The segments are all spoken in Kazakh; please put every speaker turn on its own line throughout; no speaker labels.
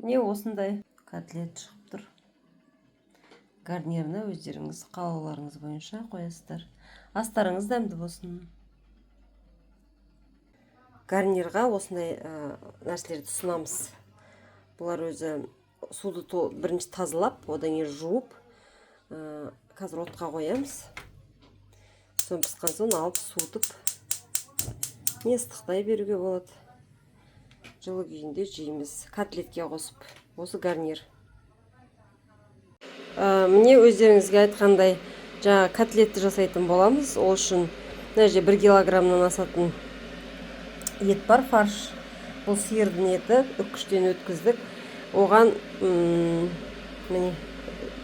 Міне осындай котлет шығып тұр. Гарниріне өздеріңіз қалауларыңыз бойынша қоясыздар. Астарыңыз дәмді болсын. Гарнирға осындай нәрселерді ұсынамыз. Бұлар өзі суды бірінші тазалап, одан кейін жуып, қазір отқа қоямыз. Соны піскен соң алып суытып, не ыстықтай беруге болады. Жылы күйінде жейміз. Котлетке қосып. Осы гарнир. Міне өздеріңізге айтқандай, жаңа котлетті жасайтын боламыз. Ол үшін мына жерде 1 килограммнан асатын ет бар, фарш. Бұл сиырдың еті, үккіштен өткіздік. Оған міне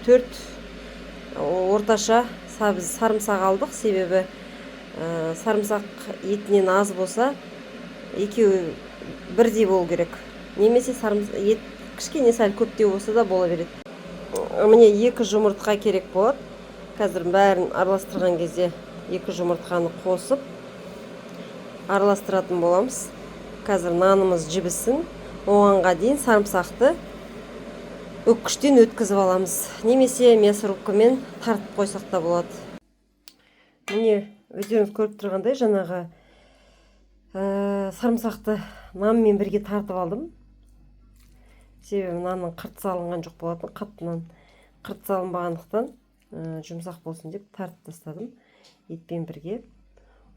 4 орташа сарымсақ алдық, себебі сарымсақ етінен аз болса, екеуі бірдей болу керек. Немесе ет кішкене сәл көптеу болса да бола береді. Міне 2 жұмыртқа керек болады. Қазір бәрін араластырған кезде 2 жұмыртқаны қосып араластыратын боламыз. Қазір нанымыз жібісін. Оғанға дейін сарымсақты өккіштен өткізіп аламыз. Немесе мясорубкамен тартып қойсақ та болады. Міне өздеріңіз көріп тұрғандай, жаңағы сарымсақты нанмен бірге тартып алдым. Себебі нанның қырт салынған жоқ болатын. Қатты нан қырт салынбағандықтан жұмсақ болсын деп тартып тастадым. Етпен бірге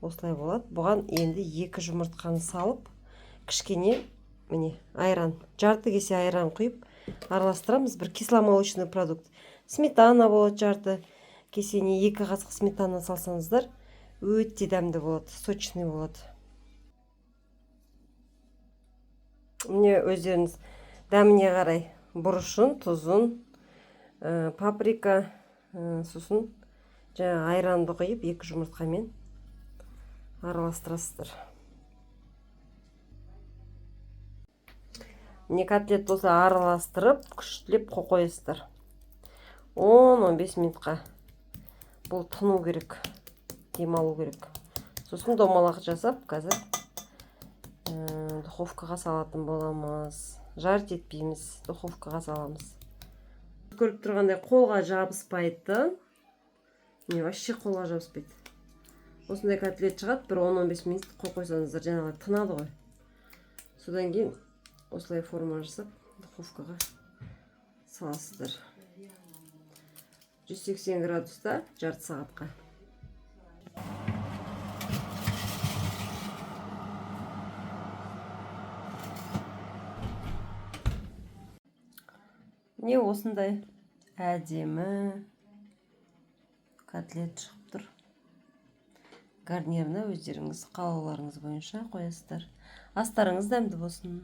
осылай болады. Бұған енді 2 жұмыртқаны салып, кішкене міне айран, жарты кесе айран құйып араластырамыз. Бір кисломолочный продукт. Сметана болады, жарты кесене 2 қасық сметана салсаңыздар, өте дәмді болады, сочный болады. Міне өздеріңіз дәміне қарай бұрышын, тұзын, паприка, сосын жаңа айранды құйып 2 жұмыртқамен араластырасыздар. Не котлет болса араластырып, күштілеп қойасыздар. 10-15 минутқа. Бұл тыну керек, демалу керек. Сосын домалақ жасап, қазір духовкаға салатын боламыз. Жарт етпейміз, духовкаға саламыз. Көріп тұрғандай қолға жабыспайды. Не, вообще қолға жабыспайды. Осындай котлет шығады, бір 10-15 минут қойсаңыздар, жаңағы тынады ғой. Содан кейін осылай форма жасап, духовкаға саласыздар. 180 градуста жарты сағатқа. Не осындай әдемі котлет шығып тұр. Гарниріне өздеріңіз қалауларыңыз бойынша қоясыздар. Астарыңыз дәмді болсын.